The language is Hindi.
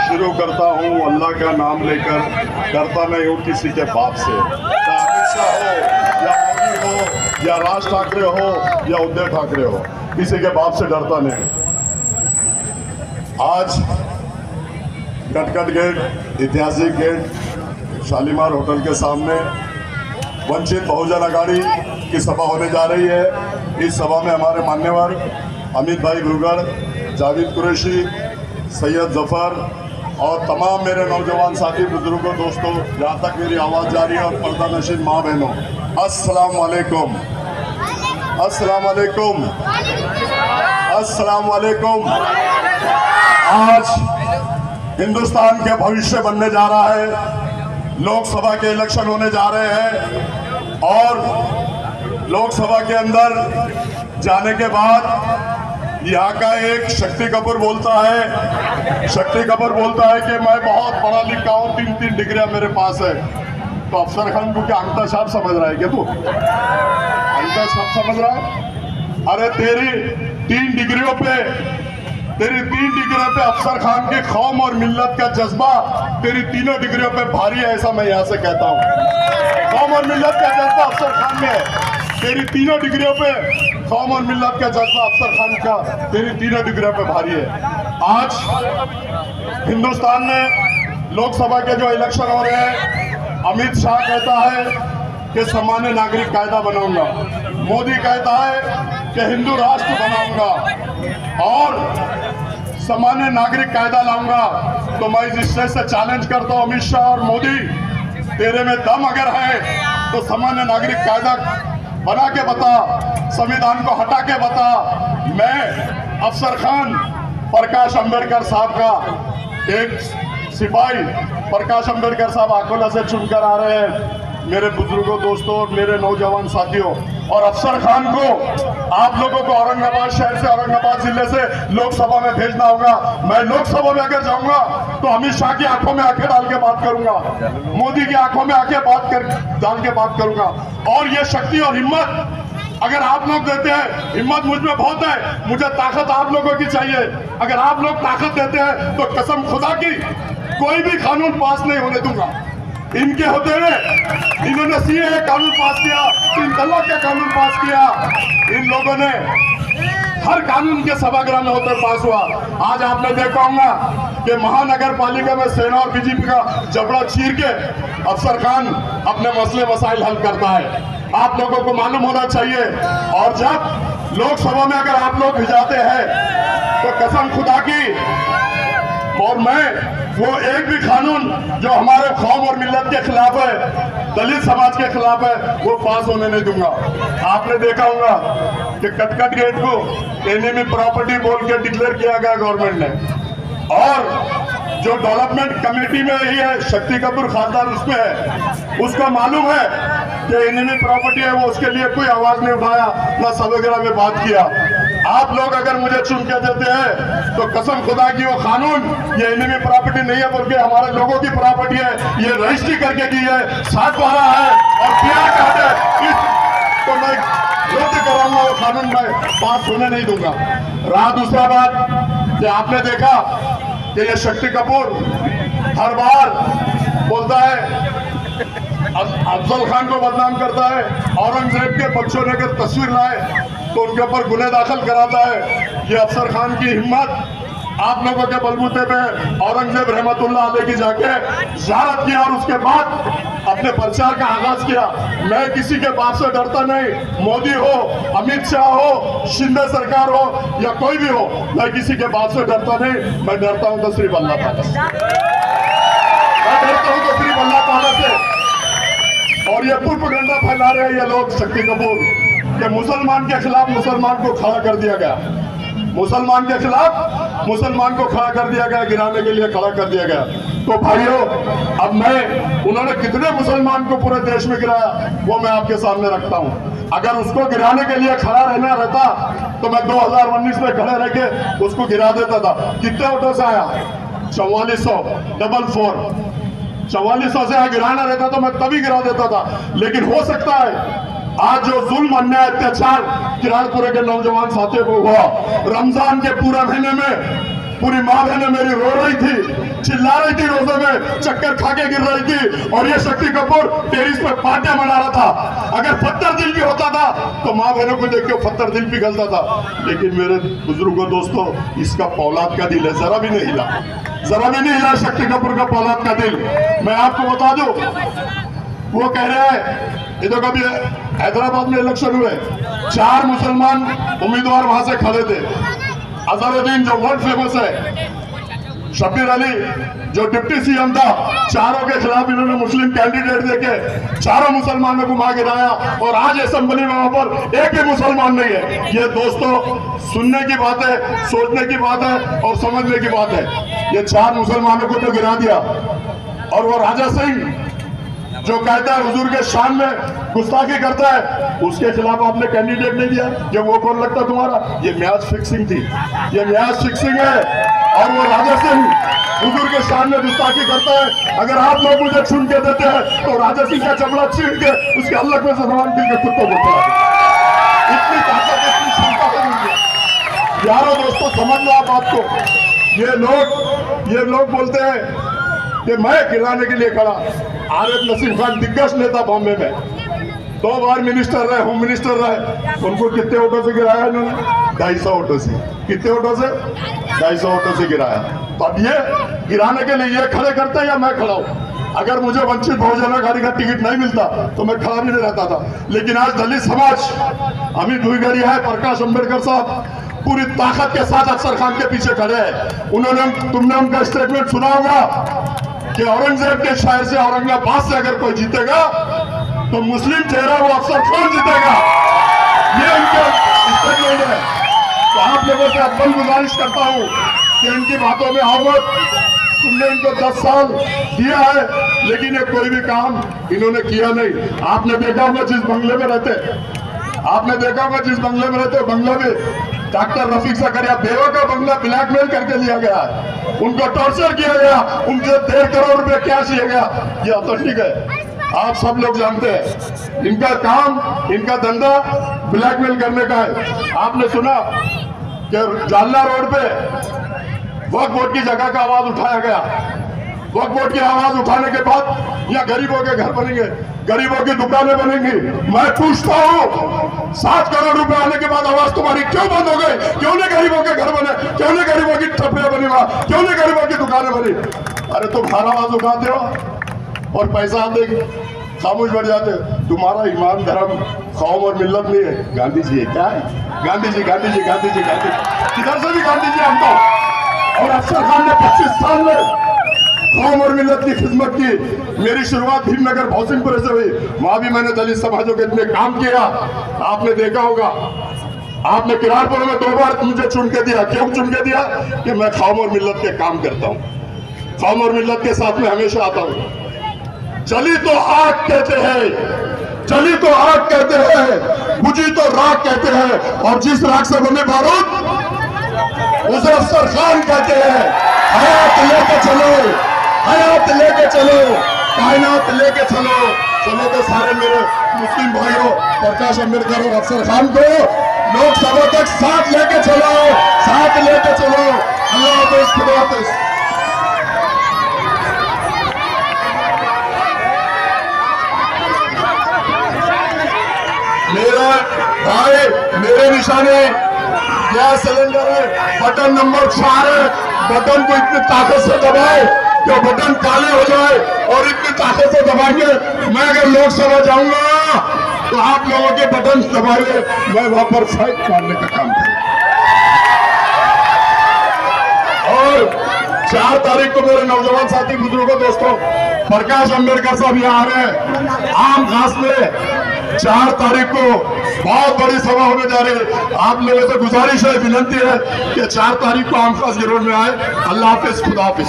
शुरू करता हूँ अल्लाह का नाम लेकर, डरता नहीं हूँ किसी के बाप से। अमित शाह हो या मोदी हो या राज ठाकरे हो या उद्धव ठाकरे हो, किसी के बाप से डरता नहीं। आज कटकट गेट, ऐतिहासिक गेट, शालीमार होटल के सामने वंचित बहुजन अघाड़ी की सभा होने जा रही है। इस सभा में हमारे मान्यवर अमित भाई भुरगड़, जावेद कुरैशी, सैयद जफर और तमाम मेरे नौजवान साथी, बुजुर्गों, दोस्तों, जहाँ तक मेरी आवाज़ जा रही है, और पर्दा नशीन माँ बहनों, अस्सलाम वालेकुम, अस्सलाम वालेकुम, अस्सलाम वालेकुम। आज हिंदुस्तान के भविष्य बनने जा रहा है। लोकसभा के इलेक्शन होने जा रहे हैं और लोकसभा के अंदर जाने के बाद यहाँ का एक शक्ति कपूर बोलता है, शक्ति कपूर बोलता है कि मैं बहुत पढ़ा लिखा हूँ, 3 डिग्रियां मेरे पास है। तो अफसर खान को क्या अंगठा छाप समझ रहा है क्या तू? अंगठा छाप समझ रहा है? अरे तेरी 3 डिग्रियों पे अफसर खान के कौम और मिल्लत का जज्बा तेरी 3 डिग्रियों पे भारी है, ऐसा मैं यहाँ से कहता हूँ। कौम और मिल्लत का जज्बा अफसर खान में है, तेरी 3 डिग्रियों पे कौम और मिल्लत का जज्बा अफसर खान का तेरी 3 डिग्रियों पे भारी है। आज हिंदुस्तान में लोकसभा के जो इलेक्शन हो रहे हैं, अमित शाह कहता है कि सामान्य नागरिक कायदा बनाऊंगा, मोदी कहता है कि हिंदू राष्ट्र बनाऊंगा और सामान्य नागरिक कायदा लाऊंगा। तो मैं इस स्टेज से चैलेंज करता हूं, अमित शाह और मोदी, तेरे में दम अगर है तो सामान्य नागरिक कायदा बना के बता, संविधान को हटा के बता। मैं अफसर खान प्रकाश अंबेडकर साहब का एक सिपाही, प्रकाश अंबेडकर साहब अकोला से चुनकर आ रहे हैं। मेरे बुजुर्गों, दोस्तों और मेरे नौजवान साथियों, और अफसर खान को आप लोगों को औरंगाबाद शहर से, औरंगाबाद जिले से लोकसभा में भेजना होगा। मैं लोकसभा में अगर जाऊंगा तो अमित शाह की आंखों में आंखें डाल के बात करूंगा, मोदी की आंखों में आंखें डाल के बात करूंगा। और ये शक्ति और हिम्मत अगर आप लोग देते हैं, हिम्मत मुझ में बहुत है, मुझे ताकत आप लोगों की चाहिए। अगर आप लोग ताकत देते हैं तो कसम खुदा की कोई भी कानून पास नहीं होने दूंगा। इनके होते हुए इन्होंने सीएए कानून पास किया, 3 तलाक का कानून पास किया, इन लोगों ने हर कानून के सभागृह में होकर पास हुआ। आज आपने देखा होगा कि महानगर पालिका में सेना और बीजेपी का जबड़ा चीर के अफसर खान अपने मसले मसाइल हल करता है। आप लोगों को मालूम होना चाहिए। और जब लोकसभा में अगर आप लोग भिजाते हैं तो कसम खुदा की, और मैं वो एक भी कानून जो हमारे कौम और मिल्लत के खिलाफ है, दलित समाज के खिलाफ है, वो पास होने नहीं दूंगा। आपने देखा होगा कि कटकट गेट को एनिमी प्रॉपर्टी बोल के डिक्लेयर किया गया गवर्नमेंट ने, और जो डेवलपमेंट कमेटी में ही है, शक्ति कपूर खासदार उसमें है, उसको मालूम है कि एनिमी प्रॉपर्टी है, वो उसके लिए कोई आवाज नहीं उठाया, ना सभागृह में बात किया। आप लोग अगर मुझे चुन के देते हैं तो कसम खुदा की वो कानून ये एनिमी प्रॉपर्टी नहीं है, बल्कि हमारे लोगों की प्रॉपर्टी है, ये रजिस्ट्री करके की है, 7/12 है और पीआर कार्ड है, तो मैं रद्द कराऊंगा वो कानून, मैं पास होने नहीं दूंगा। रहा दूसरा बात कि आपने देखा कि ये शक्ति कपूर हर बार बोलता है, अफजल खान को बदनाम करता है, औरंगजेब के बच्चों ने अगर तस्वीर लाए तो उनके ऊपर गुने दाखिल कराता है। ये अफसर खान की हिम्मत आप लोगों के बलबूते पे औरंगजेब रहमतुल्लाह अलैह की जाके ज़ियारत किया और उसके बाद अपने प्रचार का आगाज किया। मैं किसी के बाप से डरता नहीं, मोदी हो, अमित शाह हो, शिंदे सरकार हो या कोई भी हो, मैं किसी के बाप से डरता नहीं। मैं डरता हूं तो सिर्फ अल्लाह ताला से, मैं डरता हूं तो सिर्फ अल्लाह ताला से। और ये प्रोपेगेंडा फैला रहे हैं ये लोग, शक्ति कपूर, कि मुसलमान के खिलाफ मुसलमान को खड़ा कर दिया गया, मुसलमान के खिलाफ मुसलमान को खड़ा कर दिया गया, गिराने के लिए खड़ा कर दिया गया। तो भाइयों, अब मैं, उन्होंने कितने मुसलमान को पूरे देश में गिराया वो मैं आपके सामने रखता हूं। अगर उसको गिराने के लिए खड़ा रहना रहता तो मैं 2019 में खड़े रह के उसको गिरा देता था। कितने वोटों से आया? 4400, 4400 से गिराना रहता तो मैं तभी गिरा देता था। लेकिन हो सकता है आज जो जुल्म, अन्याय, अत्याचार किराड़पुरे के नौजवान साथियों को हुआ, रमजान के पूरे महीने में पूरी माँ बहने मेरी रो रही थी, चिल्ला रही थी, रोजे में चक्कर खा के गिर रही थी, और ये शक्ति कपूर टेरिस पे पार्टियां मना रहा था। अगर पत्थर दिल भी होता था तो माँ बहनों को देख के पत्थर दिल पिघलता था, लेकिन मेरे बुजुर्गों दोस्तों, इसका फौलाद का दिल है, जरा भी नहीं हिला, जरा भी नहीं हिला शक्ति कपूर का फौलाद का दिल। मैं आपको बता दूं, वो कह रहे हैं, ये तो कभी हैदराबाद में इलेक्शन हुए, 4 मुसलमान उम्मीदवार वहां से खड़े थे। अजहरुद्दीन जो वर्ल्ड फेमस है, शब्बीर अली जो डिप्टी सीएम था, चारों के खिलाफ इन्होंने मुस्लिम कैंडिडेट देके चारों मुसलमानों को मार गिराया, और आज असेंबली में वहां पर एक भी मुसलमान नहीं है। ये दोस्तों सुनने की बात है, सोचने की बात है और समझने की बात है। ये 4 मुसलमानों को तो गिरा दिया, और वो राजा सिंह जो कहता है हुजूर के शान में गुस्ताखी करता है, उसके खिलाफ आपने कैंडिडेट नहीं दिया। ये वो कौन लगता तुम्हारा? ये मैच फिक्सिंग थी, ये मैच फिक्सिंग है। और वो राजा सिंह हुजूर के शान में गुस्ताखी करता है। अगर आप लोग मुझे चुन के देते हैं तो राजा सिंह का चमड़ा छीन के उसके अल्लाह में से सवाल के कुत्तों को खिला। इतनी ताकत, इतनी क्षमता है। यारों दोस्तों, समझ लो आप बात को। ये लोग बोलते हैं कि मैं गिराने के लिए खड़ा। आरिफ नसीम खान दिग्गज नेता बॉम्बे में 2 बार मिनिस्टर रहे, होम मिनिस्टर रहे, उनको कितने वोटों से गिराया इन्होंने? 250 वोटों से। कितने वोटों से? 250 वोटों से गिराया। तो अब ये गिराने के लिए ये खड़े करते हैं या मैं खड़ा हूं? अगर मुझे वंचित बहुजन आघाड़ी का टिकट नहीं मिलता तो मैं खड़ा भी नहीं रहता था। लेकिन आज दलित समाज, अमित दुईगढ़िया है, प्रकाश अंबेडकर साहब पूरी ताकत के साथ अफसर खान के पीछे खड़े हैं। तुमने उनका स्टेटमेंट सुना होगा कि औरंगजेब के शहर से, औरंगाबाद से अगर कोई जीतेगा तो मुस्लिम चेहरा वो अफसर खान जीतेगा। ये उनका स्टेटमेंट है। तो आप लोगों से अपन गुजारिश करता हूं कि इनकी बातों में आओ मत। तुमने इनको 10 साल दिया है, लेकिन ये कोई भी काम इन्होंने किया नहीं। आपने देखा होगा जिस बंगले में रहते, बंगला में डॉक्टर रफीक ज़करिया बेवा का बंगला ब्लैकमेल करके लिया गया, उनको टॉर्चर किया गया, उनसे 1.5 करोड़ रुपए कैश लिया गया। ये ऑथेंटिक है, आप सब लोग जानते हैं। इनका काम, इनका धंधा ब्लैकमेल करने का है। आपने सुना कि जालना रोड पे वक्फ बोर्ड की जगह का आवाज उठाया गया। वक्फ बोर्ड की आवाज उठाने के बाद यहाँ गरीबों के घर बनेंगे, गरीबों की दुकानें बनेंगी। मैं पूछता हूँ, 7 करोड़ रुपए आने के बाद आवाज तुम्हारी क्यों बंद हो गई? क्यों नहीं गरीबों के घर बने? क्यों नहीं गरीबों की ठप्पियां बनी? क्यों नहीं गरीबों की दुकानें बनी? अरे तुम हर आवाज उठाते हो और पैसा आते खामोश बढ़ जाते। तुम्हारा ईमान, धर्म, कौम और मिल्लत नहीं है, गांधी जी है। क्या है? गांधी जी किधर से भी गांधी जी हम तो। और अफसर खान ने 25 साल में कौम और मिल्लत की खिदमत की। मेरी शुरुआत भीमनगर भौसिंगपुर से हुई, वहां भी मैंने दलित समाजों के लिए काम किया। आपने देखा होगा, आपने किरारपुर में 2 बार मुझे चुन के दिया। क्यों चुन के दिया? कि मैं कौम और मिल्लत के काम करता हूँ, कौम और मिल्लत के साथ में हमेशा आता हूँ। जली तो आग कहते हैं, जली तो आग कहते हैं, बुझी तो राख कहते हैं, और जिस राख से बने बारूद उसे अफसर खान कहते हैं। हयात लेके चलो, हयात लेके चलो, कायनात लेके चलो। चलो तो सारे मेरे मुस्लिम भाइयों, प्रकाश अंबेडकर और अफसर खान को लोकसभा तक साथ लेके चलो, साथ लेके चलो। अल्लाह हाफिज़, खुदा हाफिज़। मेरा भाई, मेरे निशाने गैस सिलेंडर है, बटन नंबर 4 है। बटन को इतनी ताकत से दबाओ कि बटन काले हो जाए, और इतनी ताकत से दबाएंगे, मैं अगर लोकसभा जाऊंगा तो आप लोगों के बटन दबाए मैं वहां पर फाइट मारने का काम करूंगा। और 4 तारीख को मेरे नौजवान साथी बुजुर्गों, दोस्तों, प्रकाश अंबेडकर साहब यहाँ आ रहे हैं आम घास में। 4 तारीख को बहुत बड़ी सभा होने जा रही है। आप लोगों से गुजारिश है, विनती है कि 4 तारीख को आम खास जरूर में आए। अल्लाह हाफिज, खुदा हाफिज।